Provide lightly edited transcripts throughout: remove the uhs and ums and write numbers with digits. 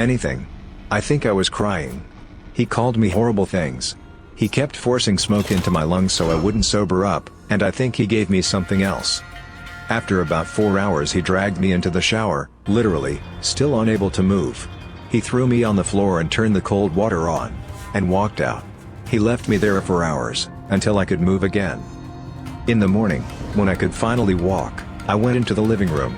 Anything. I think I was crying. He called me horrible things. He kept forcing smoke into my lungs so I wouldn't sober up, and I think he gave me something else. After about 4 hours he dragged me into the shower, literally, still unable to move. He threw me on the floor and turned the cold water on, and walked out. He left me there for hours, until I could move again. In the morning, when I could finally walk, I went into the living room.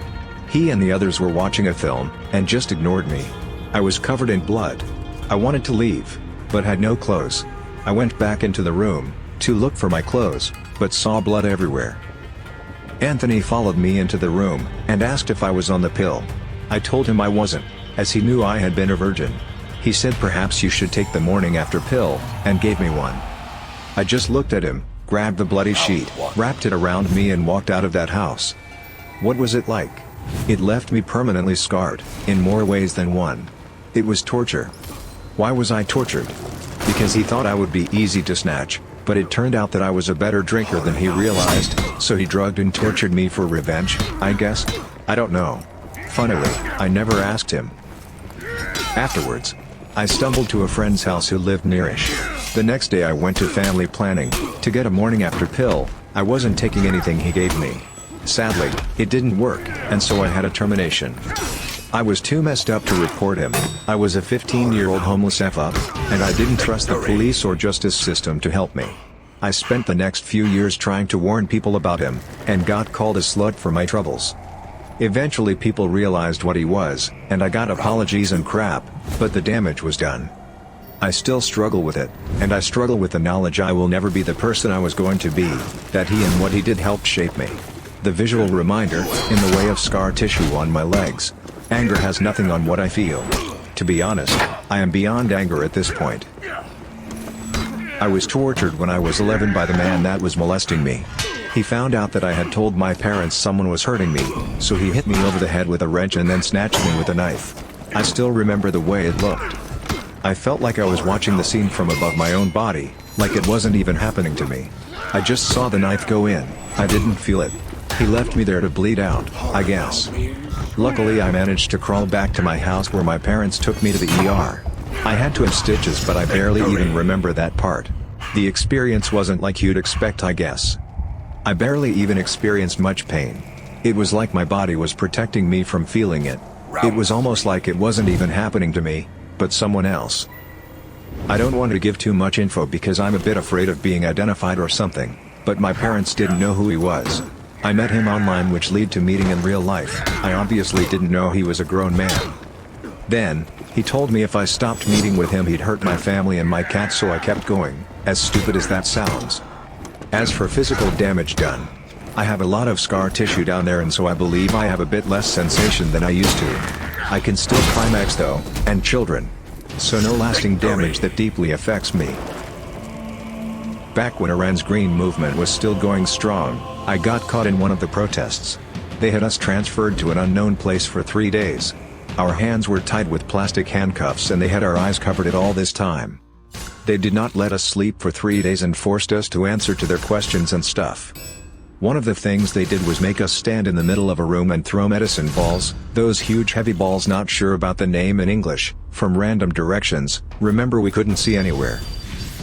He and the others were watching a film, and just ignored me. I was covered in blood. I wanted to leave, but had no clothes. I went back into the room, to look for my clothes, but saw blood everywhere. Anthony followed me into the room, and asked if I was on the pill. I told him I wasn't, as he knew I had been a virgin. He said perhaps you should take the morning after pill, and gave me one. I just looked at him, grabbed the bloody sheet, wrapped it around me and walked out of that house. What was it like? It left me permanently scarred, in more ways than one. It was torture. Why was I tortured? Because he thought I would be easy to snatch, but it turned out that I was a better drinker than he realized, so he drugged and tortured me for revenge, I guess? I don't know. Funnily, I never asked him. Afterwards, I stumbled to a friend's house who lived nearish. The next day I went to family planning, to get a morning after pill. I wasn't taking anything he gave me. Sadly, it didn't work, and so I had a termination. I was too messed up to report him. I was a 15-year-old homeless F-up, and I didn't trust the police or justice system to help me. I spent the next few years trying to warn people about him, and got called a slut for my troubles. Eventually people realized what he was, and I got apologies and crap, but the damage was done. I still struggle with it, and I struggle with the knowledge I will never be the person I was going to be, that he and what he did helped shape me. The visual reminder, in the way of scar tissue on my legs. Anger has nothing on what I feel. To be honest, I am beyond anger at this point. I was tortured when I was 11 by the man that was molesting me. He found out that I had told my parents someone was hurting me, so he hit me over the head with a wrench and then snatched me with a knife. I still remember the way it looked. I felt like I was watching the scene from above my own body, like it wasn't even happening to me. I just saw the knife go in, I didn't feel it. He left me there to bleed out, I guess. Luckily I managed to crawl back to my house where my parents took me to the ER. I had to have stitches but I barely even remember that part. The experience wasn't like you'd expect, I guess. I barely even experienced much pain. It was like my body was protecting me from feeling it. It was almost like it wasn't even happening to me, but someone else. I don't want to give too much info because I'm a bit afraid of being identified or something, but my parents didn't know who he was. I met him online, which led to meeting in real life. I obviously didn't know he was a grown man. Then, he told me if I stopped meeting with him he'd hurt my family and my cat, so I kept going, as stupid as that sounds. As for physical damage done, I have a lot of scar tissue down there and so I believe I have a bit less sensation than I used to. I can still climax though, and children. So no lasting damage that deeply affects me. Back when Iran's Green movement was still going strong, I got caught in one of the protests. They had us transferred to an unknown place for 3 days. Our hands were tied with plastic handcuffs and they had our eyes covered at all this time. They did not let us sleep for 3 days and forced us to answer to their questions and stuff. One of the things they did was make us stand in the middle of a room and throw medicine balls, those huge heavy balls, not sure about the name in English, from random directions. Remember, we couldn't see anywhere.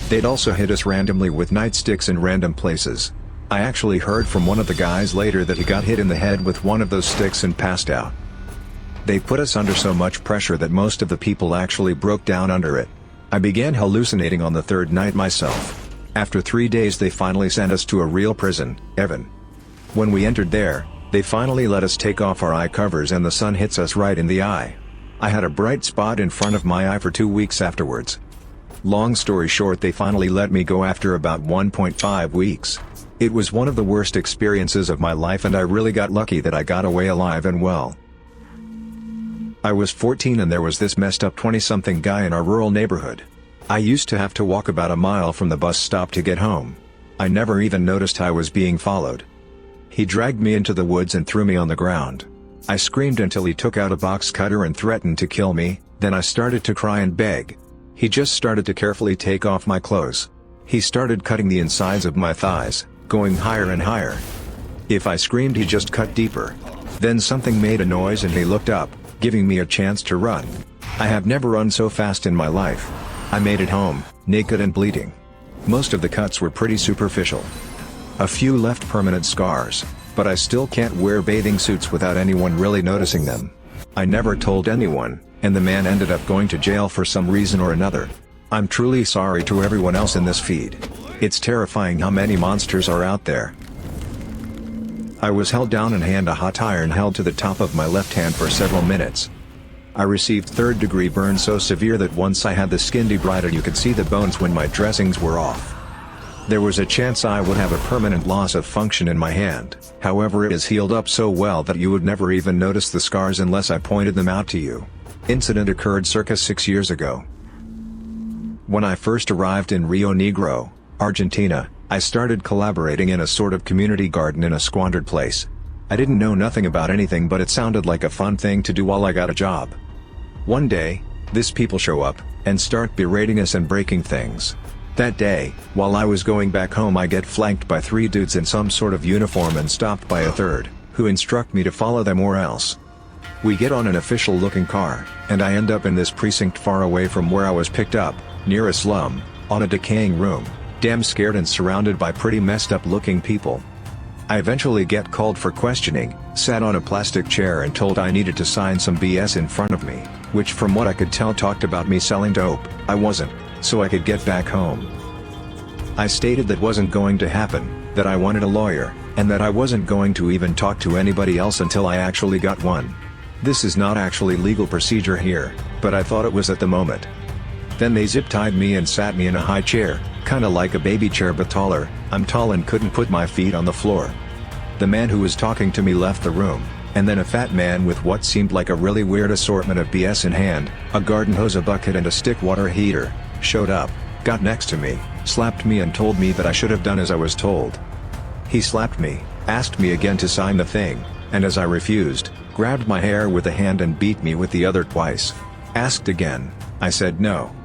They'd also hit us randomly with nightsticks in random places. I actually heard from one of the guys later that he got hit in the head with one of those sticks and passed out. They put us under so much pressure that most of the people actually broke down under it. I began hallucinating on the third night myself. After 3 days they finally sent us to a real prison, Evan. When we entered there, they finally let us take off our eye covers and the sun hits us right in the eye. I had a bright spot in front of my eye for 2 weeks afterwards. Long story short, they finally let me go after about 1.5 weeks. It was one of the worst experiences of my life and I really got lucky that I got away alive and well. I was 14 and there was this messed up 20-something guy in our rural neighborhood. I used to have to walk about a mile from the bus stop to get home. I never even noticed I was being followed. He dragged me into the woods and threw me on the ground. I screamed until he took out a box cutter and threatened to kill me, then I started to cry and beg. He just started to carefully take off my clothes. He started cutting the insides of my thighs, going higher and higher. If I screamed he just cut deeper. Then something made a noise and he looked up, giving me a chance to run. I have never run so fast in my life. I made it home, naked and bleeding. Most of the cuts were pretty superficial. A few left permanent scars, but I still can't wear bathing suits without anyone really noticing them. I never told anyone, and the man ended up going to jail for some reason or another. I'm truly sorry to everyone else in this feed. It's terrifying how many monsters are out there. I was held down and a hot iron held to the top of my left hand for several minutes. I received third-degree burns so severe that once I had the skin debrided you could see the bones when my dressings were off. There was a chance I would have a permanent loss of function in my hand, however it is healed up so well that you would never even notice the scars unless I pointed them out to you. Incident occurred circa 6 years ago. When I first arrived in Rio Negro, Argentina, I started collaborating in a sort of community garden in a squandered place. I didn't know nothing about anything but it sounded like a fun thing to do while I got a job. One day, these people show up, and start berating us and breaking things. That day, while I was going back home I get flanked by 3 dudes in some sort of uniform and stopped by a third, who instruct me to follow them or else. We get on an official looking car, and I end up in this precinct far away from where I was picked up, near a slum, on a decaying room, damn scared and surrounded by pretty messed up looking people. I eventually get called for questioning, sat on a plastic chair and told I needed to sign some BS in front of me, which from what I could tell talked about me selling dope. I wasn't, so I could get back home. I stated that wasn't going to happen, that I wanted a lawyer, and that I wasn't going to even talk to anybody else until I actually got one. This is not actually legal procedure here, but I thought it was at the moment. Then they zip-tied me and sat me in a high chair, kinda like a baby chair but taller. I'm tall and couldn't put my feet on the floor. The man who was talking to me left the room, and then a fat man with what seemed like a really weird assortment of BS in hand, a garden hose, a bucket and a stick water heater, showed up, got next to me, slapped me and told me that I should have done as I was told. He slapped me, asked me again to sign the thing, and as I refused, grabbed my hair with a hand and beat me with the other twice. Asked again, I said no.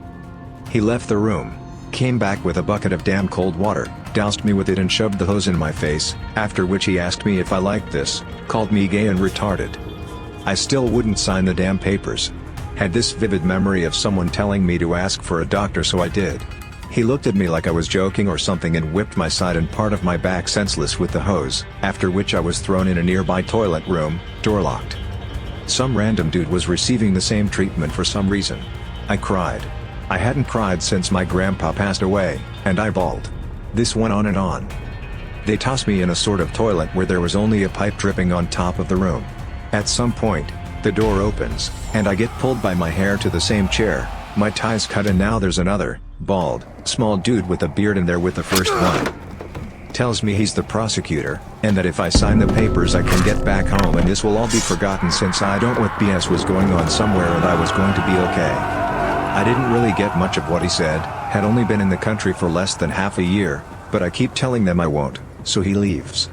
He left the room, came back with a bucket of damn cold water, doused me with it and shoved the hose in my face, after which he asked me if I liked this, called me gay and retarded. I still wouldn't sign the damn papers. Had this vivid memory of someone telling me to ask for a doctor, so I did. He looked at me like I was joking or something and whipped my side and part of my back senseless with the hose, after which I was thrown in a nearby toilet room, door locked. Some random dude was receiving the same treatment for some reason. I cried. I hadn't cried since my grandpa passed away, and I bawled. This went on and on. They tossed me in a sort of toilet where there was only a pipe dripping on top of the room. At some point, the door opens, and I get pulled by my hair to the same chair, my ties cut and now there's another, bald, small dude with a beard in there with the first one. Tells me he's the prosecutor, and that if I sign the papers I can get back home and this will all be forgotten since I don't what BS was going on somewhere and I was going to be okay. I didn't really get much of what he said, had only been in the country for less than half a year, but I keep telling them I won't, so he leaves.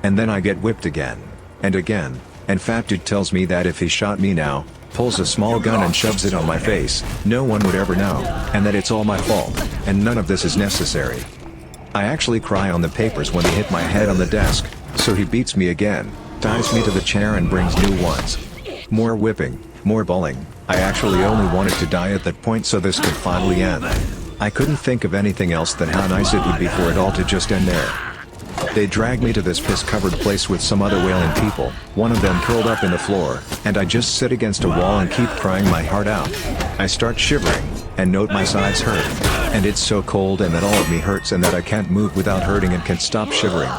And then I get whipped again, and fat dude tells me that if he shot me now, pulls a small gun and shoves it on my face, no one would ever know, and that it's all my fault, and none of this is necessary. I actually cry on the papers when they hit my head on the desk, so he beats me again, ties me to the chair and brings new ones. More whipping, more bawling. I actually only wanted to die at that point so this could finally end. I couldn't think of anything else than how nice it would be for it all to just end there. They dragged me to this piss-covered place with some other wailing people, one of them curled up in the floor, and I just sit against a wall and keep crying my heart out. I start shivering, and note my sides hurt, and it's so cold and that all of me hurts and that I can't move without hurting and can't stop shivering.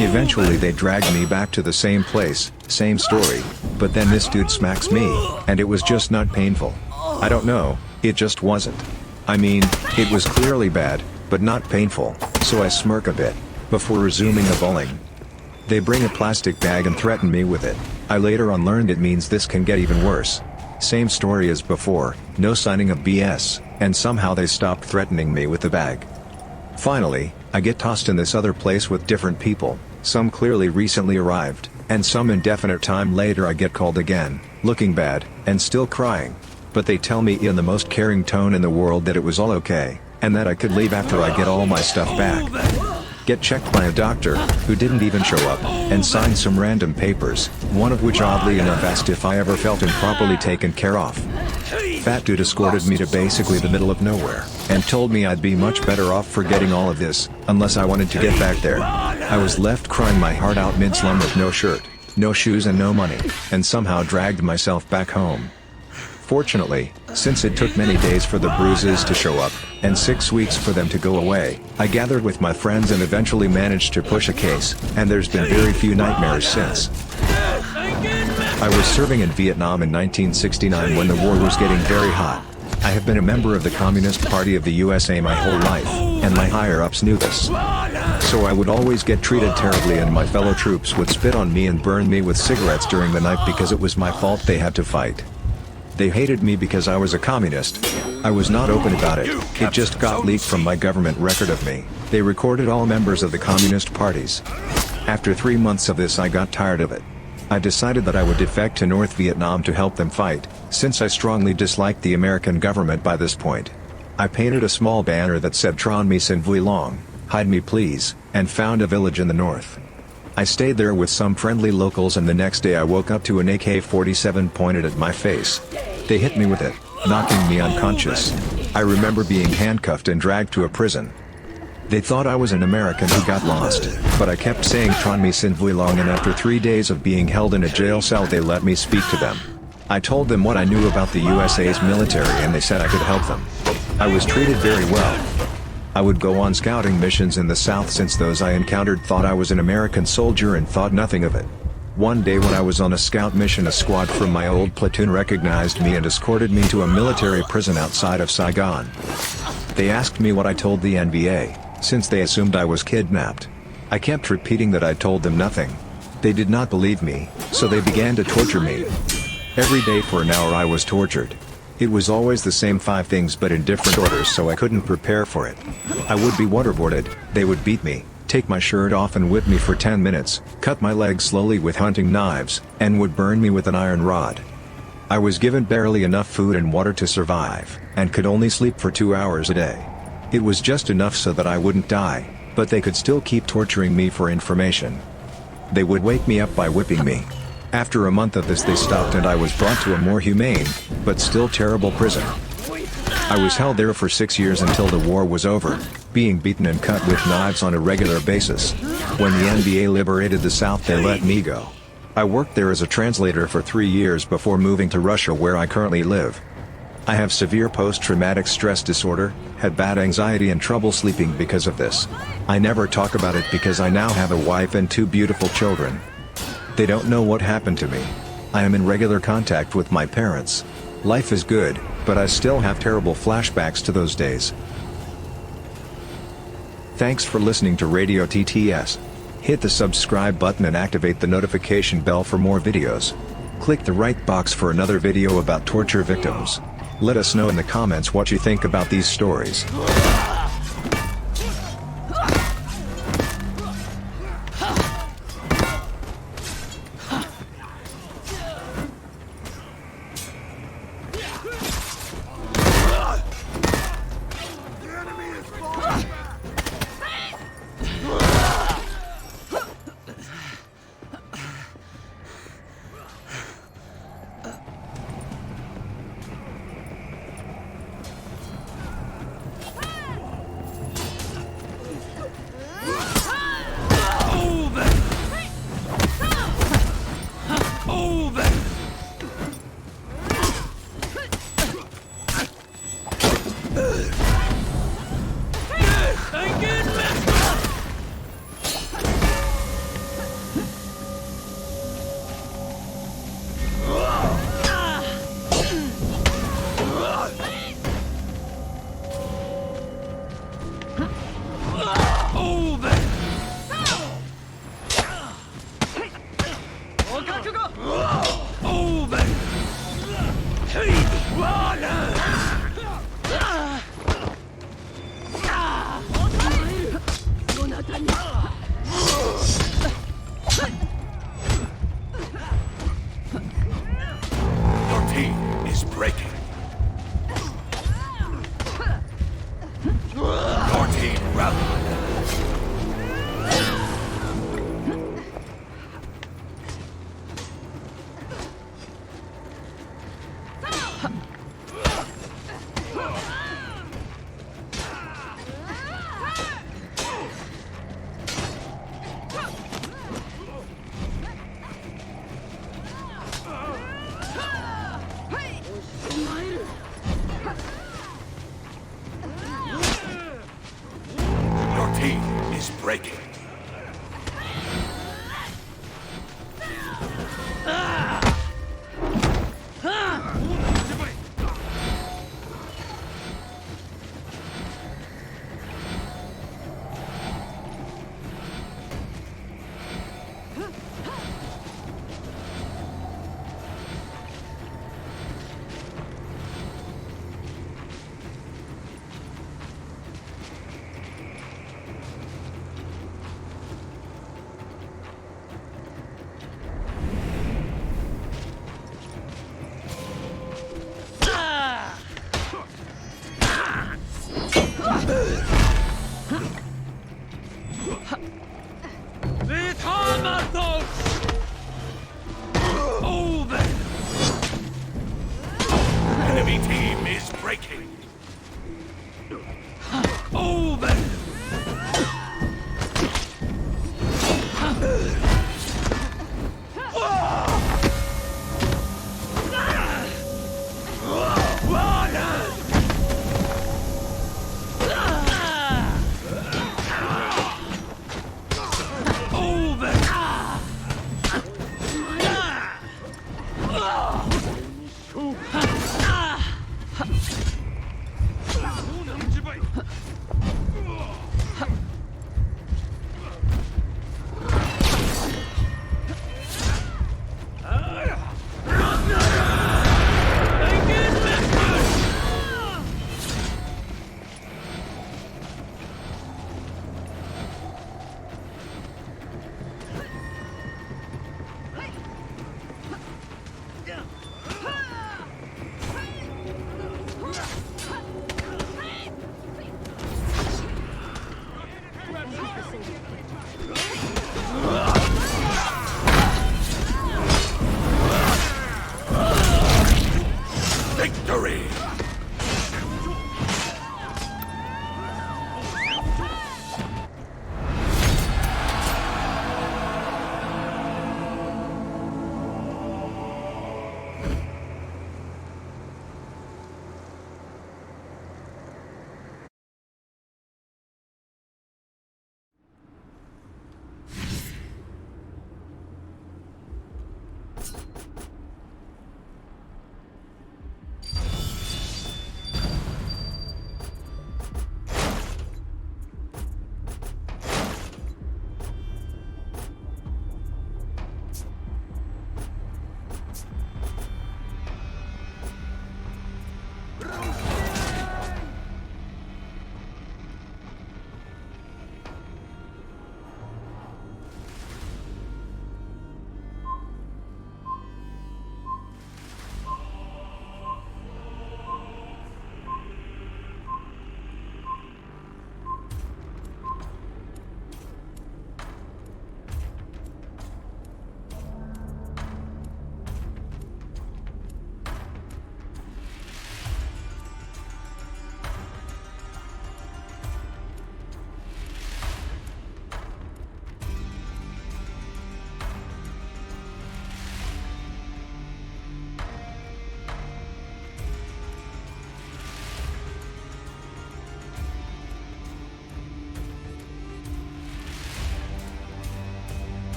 Eventually they dragged me back to the same place, same story, but then this dude smacks me, and it was just not painful. I don't know, it just wasn't. I mean, it was clearly bad, but not painful, so I smirk a bit, before resuming the bawling. They bring a plastic bag and threaten me with it. I later on learned it means this can get even worse. Same story as before, no signing of BS, and somehow they stopped threatening me with the bag. Finally, I get tossed in this other place with different people, some clearly recently arrived, and some indefinite time later I get called again, looking bad, and still crying. But they tell me in the most caring tone in the world that it was all okay, and that I could leave after I get all my stuff back. get checked by a doctor, who didn't even show up, and sign some random papers, one of which oddly enough asked if I ever felt improperly taken care of. Fat dude escorted me to basically the middle of nowhere, and told me I'd be much better off forgetting all of this, unless I wanted to get back there. I was left crying my heart out mid-slum with no shirt, no shoes and no money, and somehow dragged myself back home. Fortunately, since it took many days for the bruises to show up, and 6 weeks for them to go away, I gathered with my friends and eventually managed to push a case, and there's been very few nightmares since. I was serving in Vietnam in 1969 when the war was getting very hot. I have been a member of the Communist Party of the USA my whole life, and my higher-ups knew this. So I would always get treated terribly and my fellow troops would spit on me and burn me with cigarettes during the night because it was my fault they had to fight. They hated me because I was a communist. I was not open about it, it just got leaked from my government record of me. They recorded all members of the communist parties. After 3 months of this I got tired of it. I decided that I would defect to North Vietnam to help them fight, since I strongly disliked the American government by this point. I painted a small banner that said "Tron me sin vui long," hide me please, and found a village in the north. I stayed there with some friendly locals and the next day I woke up to an AK-47 pointed at my face. They hit me with it, knocking me unconscious. I remember being handcuffed and dragged to a prison. They thought I was an American who got lost, but I kept saying "Tron me sin vui long," and after 3 days of being held in a jail cell they let me speak to them. I told them what I knew about the USA's military and they said I could help them. I was treated very well. I would go on scouting missions in the South since those I encountered thought I was an American soldier and thought nothing of it. One day when I was on a scout mission, a squad from my old platoon recognized me and escorted me to a military prison outside of Saigon. They asked me what I told the NBA, since they assumed I was kidnapped. I kept repeating that I told them nothing. They did not believe me, so they began to torture me. Every day for an hour I was tortured. It was always the same 5 things but in different orders, so I couldn't prepare for it. I would be waterboarded, they would beat me, take my shirt off and whip me for 10 minutes, cut my legs slowly with hunting knives, and would burn me with an iron rod. I was given barely enough food and water to survive, and could only sleep for 2 hours a day. It was just enough so that I wouldn't die, but they could still keep torturing me for information. They would wake me up by whipping me. After a month of this they stopped and I was brought to a more humane, but still terrible prison. I was held there for 6 years until the war was over, being beaten and cut with knives on a regular basis. When the NBA liberated the South they let me go. I worked there as a translator for 3 years before moving to Russia where I currently live. I have severe post-traumatic stress disorder, had bad anxiety and trouble sleeping because of this. I never talk about it because I now have a wife and 2 beautiful children. They don't know what happened to me. I am in regular contact with my parents. Life is good, but I still have terrible flashbacks to those days. Thanks for listening to Radio TTS. Hit the subscribe button and activate the notification bell for more videos. Click the right box for another video about torture victims. Let us know in the comments what you think about these stories. breaking. Enemy team is breaking. Over. Victory!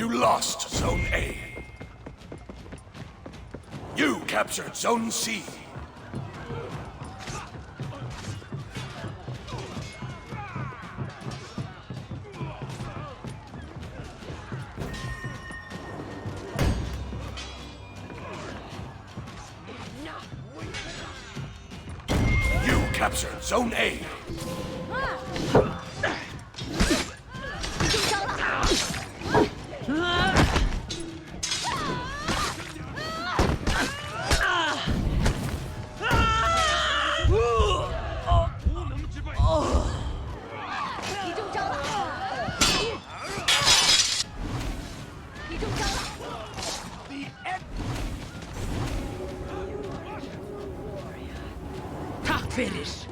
You lost Zone A. You captured Zone C. You captured Zone A. Finish.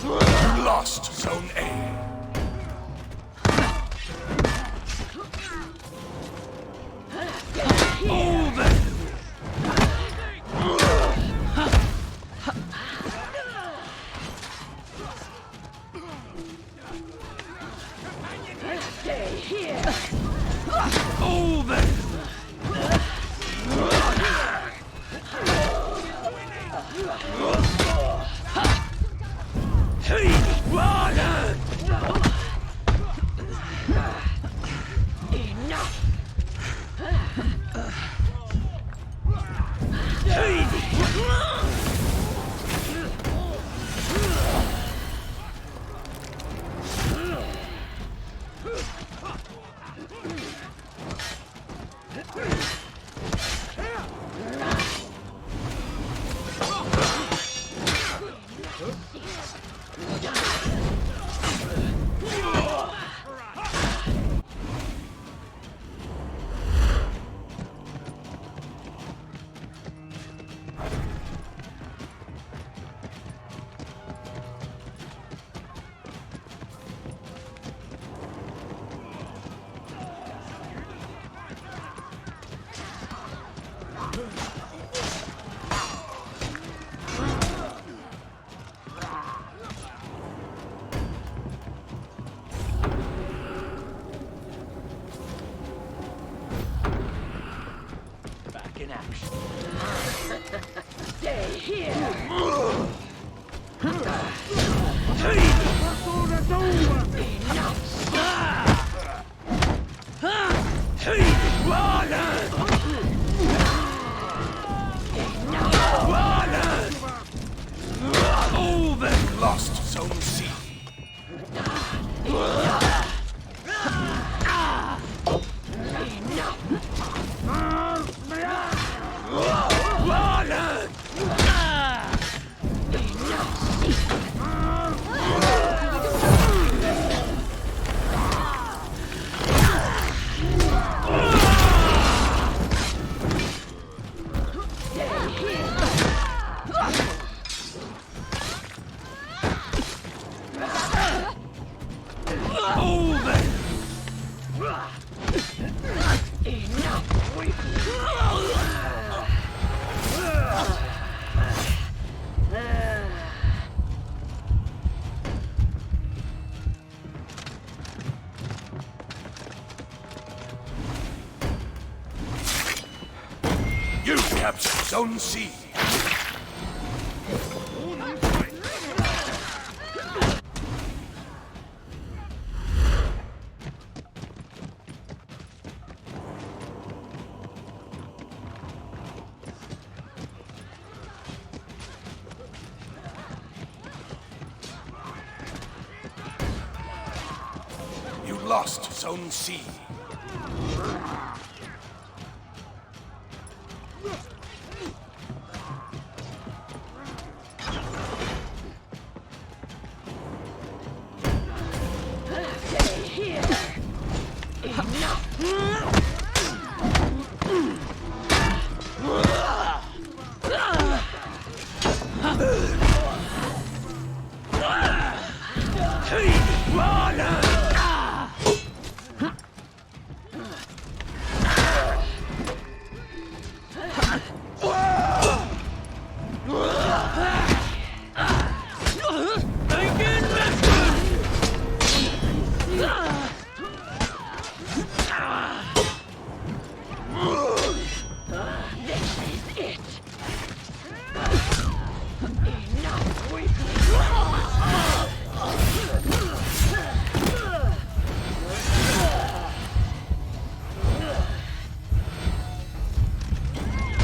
You lost Zone A. Stay here. Over. Back in action. Stay here. Lost Zone C. You captured Zone C. You lost Zone C. Stay here.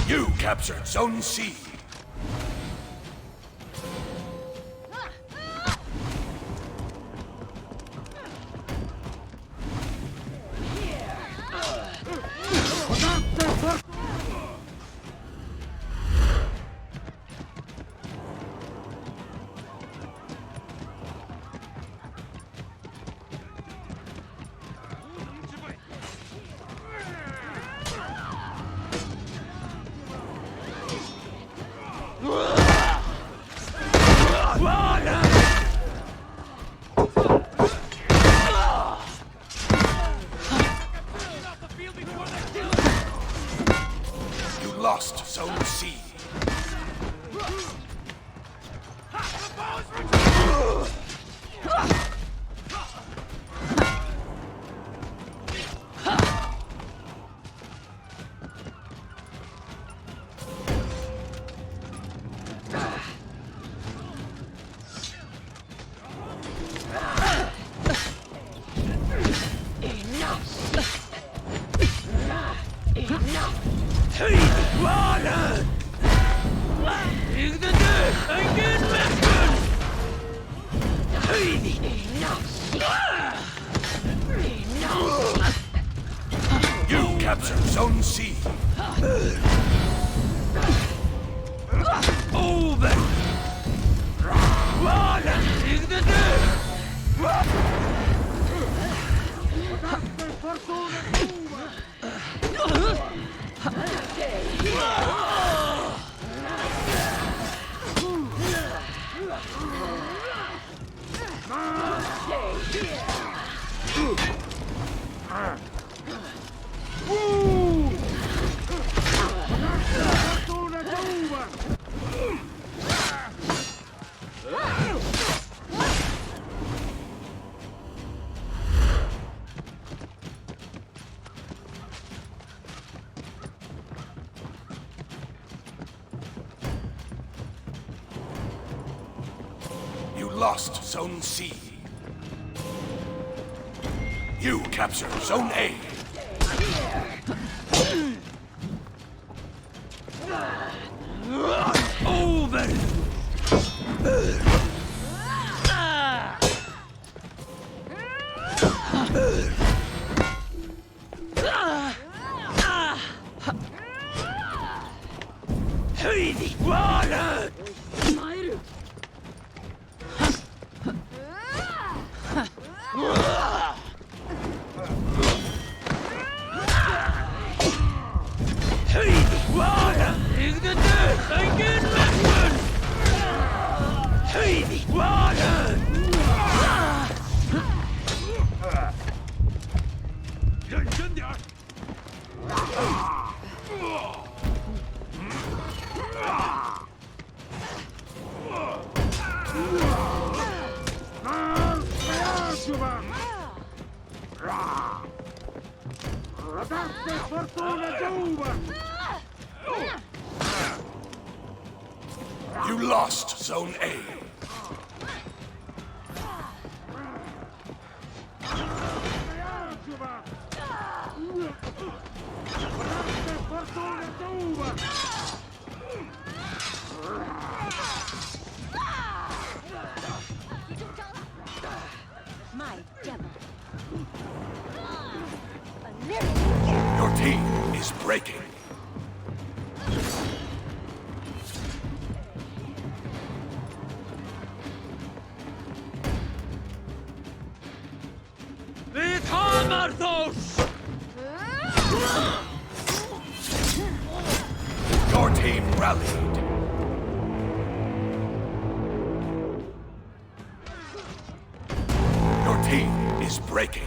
You captured Zone C. You lost Zone C. You captured Zone C. Over. You lost Zone C. You captured Zone A. Over! You lost Zone A. My devil. Your team is breaking. Við hamar those! Your team rallied. Your team is breaking.